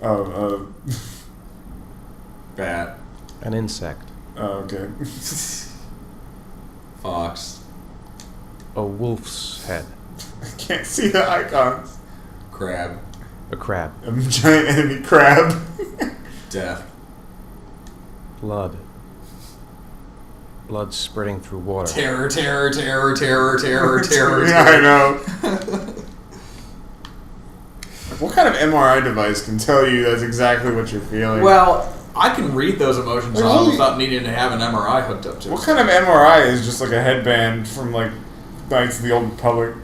Oh, Bat. An insect. oh, okay. Fox. A wolf's head. I can't see the icons. Crab. A crab. A giant enemy crab. Death. Blood. Blood spreading through water. Terror, terror, terror, terror, terror, terror. Yeah, I know. What kind of MRI device can tell you that's exactly what you're feeling? Well, I can read those emotions Really? on without needing to have an MRI hooked up to it. What kind of MRI is just like a headband from like Knights of the Old Republic?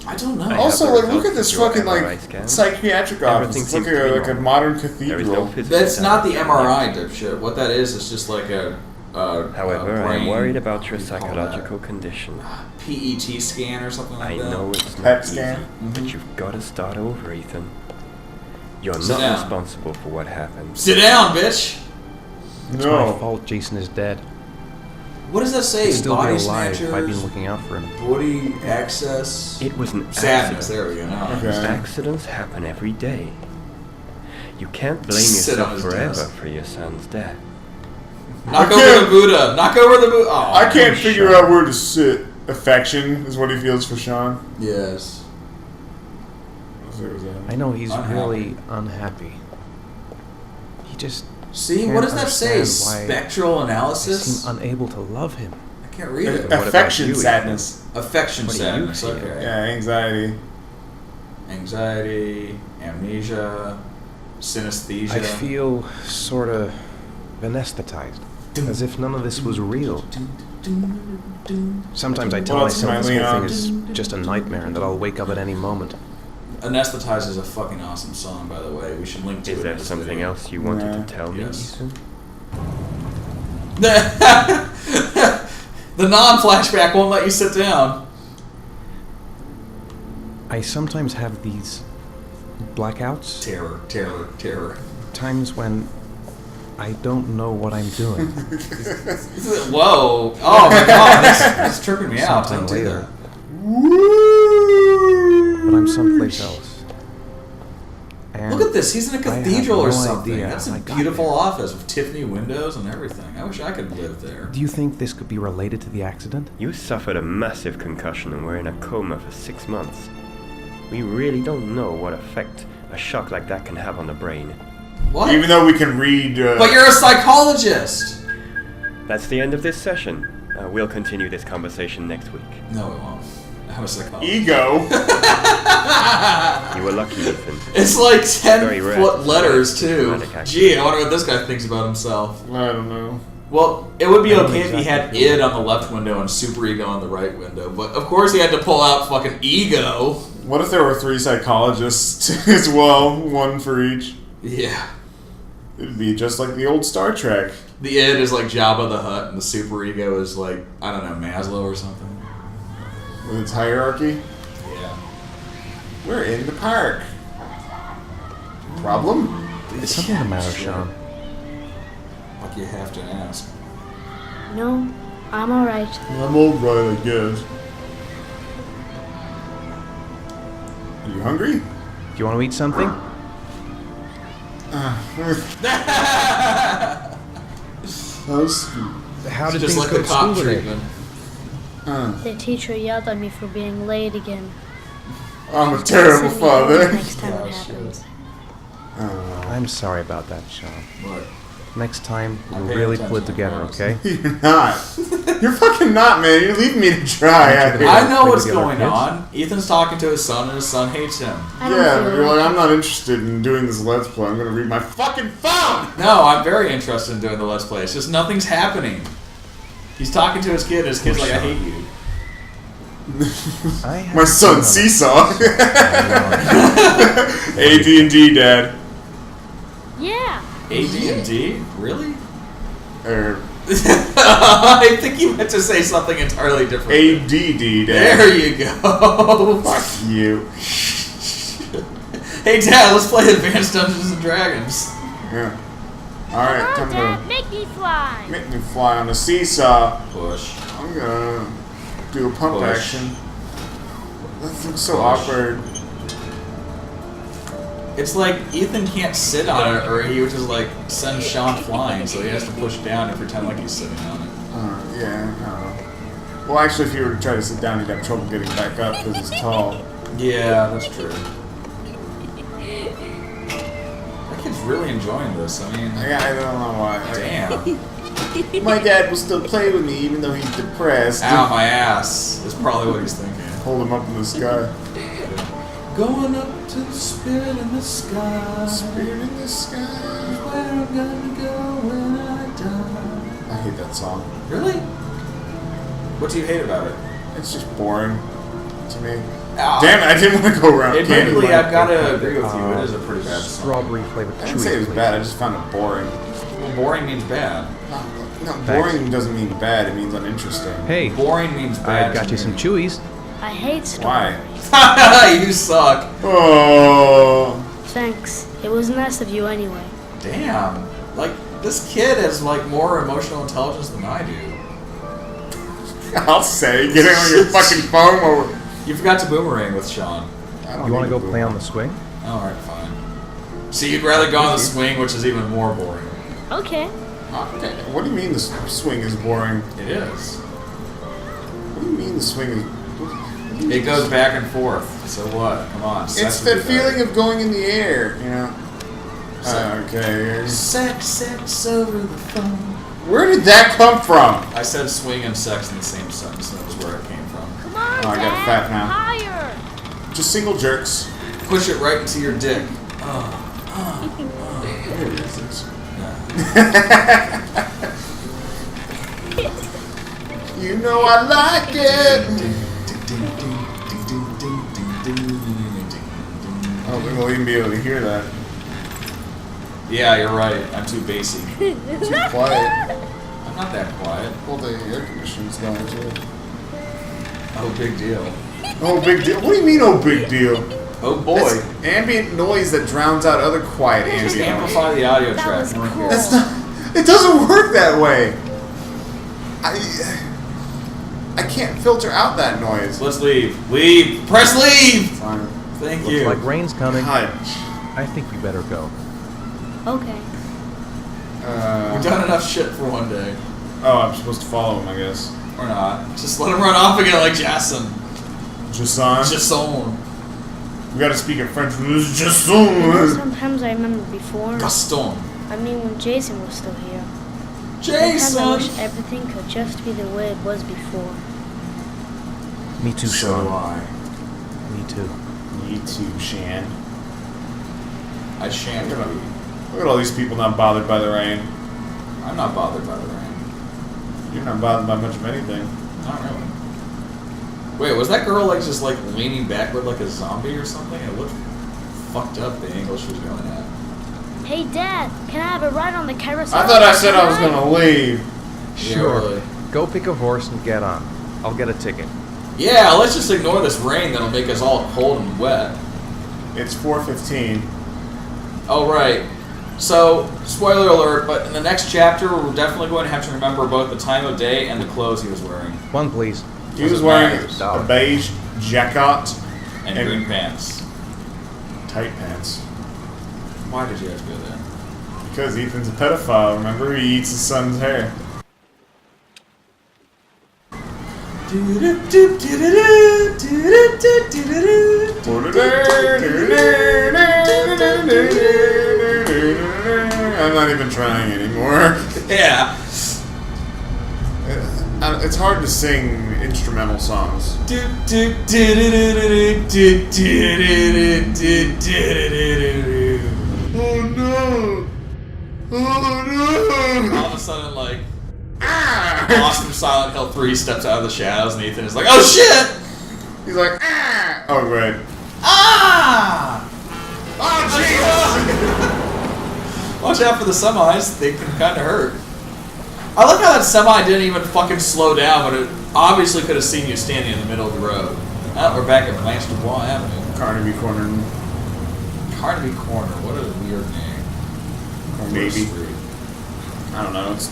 I don't know. Also, like, look at this your fucking MRI like scan. psychiatric office. Everything It's seems like to be a normal. modern There is no cathedral. physical That's not the damage. MRI, dipshit. What that is just like a However, I am brain- worried about your what do you call psychological condition. that? PET scan or something like I that. know it's PET not scan? easy, but you've got to start over, Ethan. You're Sit not down. responsible for what happened. Sit down, bitch! It's No. my fault Jason is dead. What does that say? He'd still Body be alive if I'd been snatchers, looking out for him. body access, It was an sadness. accident. There we go. Now I Okay. understand. Accidents happen every day. You can't blame Sit on yourself his forever desk. for your son's death. Knock I over can't- the Buddha. Knock over the Buddha. Oh, I can't figure Sean. out where to sit. Affection is what he feels for Sean. Yes. I know he's Unhappy. really unhappy. He just See, can't what does that say? understand why Spectral I analysis? seem unable to love him. I can't read it. about Affection, you, Ethan? sadness. Affection What do you sadness. feel? Okay. Yeah, anxiety. Anxiety, amnesia, synesthesia. I feel sort of anesthetized, as if none of this was real. Sometimes I tell Well, it's myself this my whole Leon. thing is just a nightmare and that I'll wake up at any moment. Anesthetize is a fucking awesome song, by the way. We should link to it. Is in there this something video. else you wanted Nah. to tell me, Yes. Ethan? The non-flashback won't let you sit down. I sometimes have these blackouts, Terror, terror, terror. times when I don't know what I'm doing. Whoa! Oh my god, that's tripping me out. Sometime Don't do later. that. But I'm someplace else. And Look at this. He's in a I have cathedral or no something. idea That's how a I got beautiful there. office with Tiffany windows and everything. I wish I could live there. Do you think this could be related to the accident? You suffered a massive concussion and were in a coma for 6 months. We really don't know what effect a shock like that can have on the brain. What? Even though we can read. But you're a psychologist. That's the end of this session. We'll continue this conversation next week. No, it won't. I'm a psychologist. ego. You were lucky, Ethan. It's like Very rare. 10-foot letters too. Dramatic accident. Gee, I wonder what this guy thinks about himself. I don't know. Well, it would be I don't okay if he had exactly id on the left window and super ego on the right window, but of course he had to pull out fucking ego. What if there were 3 psychologists as well? One for each. Yeah. It'd be just like the old Star Trek. The id is like Jabba the Hutt, and the super ego is like, I don't know, Maslow or something. With its hierarchy. Yeah. We're in the park. Problem? Is something the matter, Sean? Like you have to ask. No, I'm alright. I'm alright, I guess. Are you hungry? Do you want to eat something? How's... How did Just things like go the at cop school today? treatment. The teacher yelled at me for being late again. I'm a terrible Send me home father. Next time Yeah, it sure. happens. I'm sorry about that, Sean. What? Next time, I'm we'll paying really attention, pull it I together, promise. okay? You're not. You're fucking not, man. You're leaving me to dry. Aren't you I I know Play what's with the other going kids? on. Ethan's talking to his son, and his son hates him. I don't Yeah, feel but you're like like, I'm not interested in doing this Let's Play. I'm gonna read my fucking phone! No, I'm very interested in doing the Let's Play. It's just nothing's happening. He's talking to his kid, and his kid's like, I hate you. I have My son, Seesaw. AD&D, Dad. Yeah. AD&D? Really? Or I think you meant to say something entirely different. ADD, Dad. There you go. Fuck you. Hey, Dad, let's play Advanced Dungeons and Dragons. Yeah. Alright, Come on, time Dad, to make me fly. make me fly on a seesaw. Push. I'm gonna do a pump Push. action. That looks so Push. awkward. It's like Ethan can't sit on it, or he would just like send Sean flying, so he has to push down and pretend like he's sitting on it. Yeah, I don't know. Well, actually, if he were to try to sit down, he'd have trouble getting back up because he's tall. Yeah, that's true. That kid's really enjoying this. I mean, I don't know why. damn. My dad will still play with me even though he's depressed. Ow, my ass is probably what he's thinking. Hold him up in the sky. Going up to the spirit in the sky. Spirit in the sky. Where I'm gonna go when I die. I hate that song. Really? What do you hate about it? It's just boring to me. Ah, Damn it, I didn't want to go around. admittedly, Candyland. I've got to agree with you. It is a pretty bad song. Strawberry flavored I didn't say it was chewy. bad, I just found it boring. Well, boring means bad. No, boring doesn't mean bad, it means uninteresting. Hey, Boring means bad. I've got you some chewies. I hate Why? strawberries. You suck. Oh. Thanks. It was nice of you anyway. Damn. Like, this kid has, like, more emotional intelligence than I do. I'll say, get it on your fucking phone or... You forgot to boomerang with Sean. I don't You want to need go play on the swing? Alright, fine. So you'd rather go on the swing, which is even more boring. Okay. Okay. What do you mean the swing is boring? It is. What do you mean the swing is... It goes back and forth. So what? Come on. It's the feeling of going in the air, you know? Okay. Sex over the phone. Where did that come from? I said swing and sex in the same sentence. That was where it came from. Come on, Oh, I got Dad. fat now. Higher. Just single jerks. Push it right into your dick. There it is. You know I like it. I don't think we'll even be able to hear that. Yeah, you're right. I'm too bassy. Too quiet. I'm not that quiet. Well, the air conditioning's going too. Oh, big deal. Oh, big deal. What do you mean, oh, big deal? Oh boy. That's ambient noise that drowns out other quiet Just ambient noise. amplify the audio That track. was We're cool. here. That's not. It doesn't work that way. I can't filter out that noise. Let's leave. Leave. Press leave. Fine. Thank Looks you. like rain's coming. God. I think we better go. Okay. We've done enough shit for one day. Oh, I'm supposed to follow him, I guess. Or not. Just let him run off again like Jason. Jason. Jasson. We gotta speak in French. Jason. Sometimes I remember before. Gaston. I mean, when Jason was still here. Sometimes I wish Jason. everything could just be the way it was before. Me too, So Sean. I. Me too. Me too, Shan. I shan't be. Look at all these people not bothered by the rain. I'm not bothered by the rain. You're not bothered by much of anything. Not really. Wait, was that girl like just like leaning backward like a zombie or something? It looked fucked up, the angle she was going at. Hey, Dad, can I have a ride on the carousel? I thought I said I was gonna leave. Sure. Yeah, really. Go pick a horse and get on. I'll get a ticket. Yeah, let's just ignore this rain that'll make us all cold and wet. It's 4:15. Oh, right. So, spoiler alert, but in the next chapter, we're definitely going to have to remember both the time of day and the clothes he was wearing. One, please. He was wearing a $1. beige jacket And green pants. tight pants. Why did you have to go there? Because Ethan's a pedophile. Remember, he eats his son's hair. I'm not even trying anymore. Yeah. It's hard to sing instrumental songs. Oh no! Oh no! All of a sudden, like, boss from Silent Hill 3 steps out of the shadows, and Ethan is like, "Oh shit! He's like, ah! Oh, great. Ah! Oh, Watch out for the semis; they can kind of hurt." I like how that semi didn't even fucking slow down, but it obviously could have seen you standing in the middle of the road. Oh, we're back at Blanche Dubois Avenue. Carnaby Corner. Carnaby Corner. What a weird name. Or For a maybe. street. I don't know. It's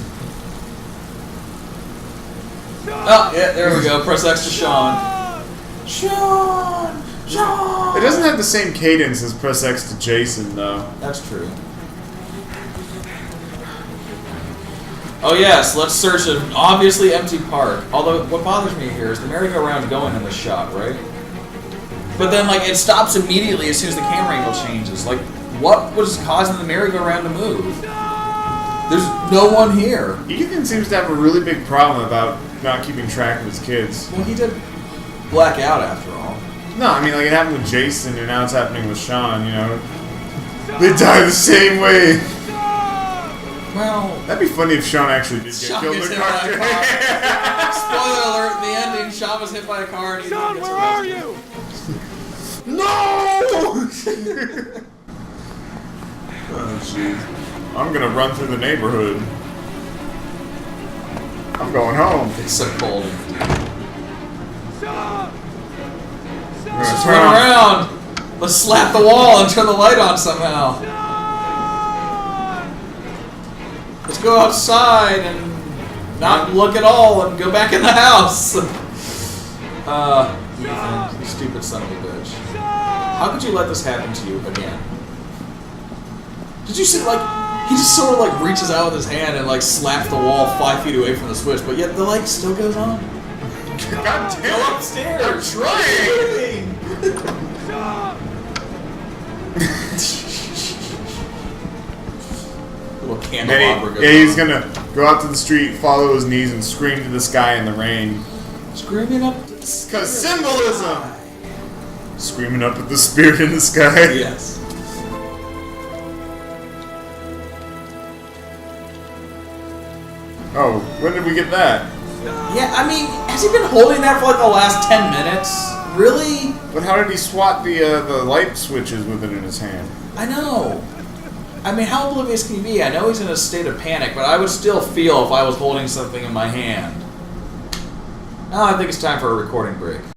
Oh, yeah, there we go. Press X to Sean. Sean! Sean! It doesn't have the same cadence as press X to Jason, though. That's true. Oh yes, let's search an obviously empty park. Although, what bothers me here is the merry-go-round going in the shot, right? But then, like, it stops immediately as soon as the camera angle changes. Like, what was causing the merry-go-round to move? There's no one here. Ethan seems to have a really big problem about not keeping track of his kids. Well, he did black out after all. No, I mean, like, it happened with Jason, and now it's happening with Sean, you know? They die the same way. Well, That'd be funny if Sean actually did get Sean killed gets in a hit car. by a car. Spoiler alert, in the ending, Sean was hit by a car and Sean, where are you? No! Oh, jeez. I'm gonna run through the neighborhood. I'm going home. It's so cold. I'm gonna Let's turn around. Let's slap the wall and turn the light on somehow. Let's go outside and not look at all and go back in the house. Ethan, you stupid son of a bitch. How could you let this happen to you again? Did you see, like, he just sort of, like, reaches out with his hand and, like, slaps the wall 5 feet away from the switch, but yet the light still goes on? God damn Go it. upstairs! I'm trying! Little candelabra goes Yeah, he's on. gonna go out to the street, follow his knees, and scream to the sky in the rain. Screaming up. Cause symbolism! Screaming up at the spirit in the sky. Yes. Oh, when did we get that? Yeah, I mean, has he been holding that for like the last 10 minutes? Really? But how did he swat the light switches with it in his hand? I know. I mean, how oblivious can he be? I know he's in a state of panic, but I would still feel if I was holding something in my hand. Now I think it's time for a recording break.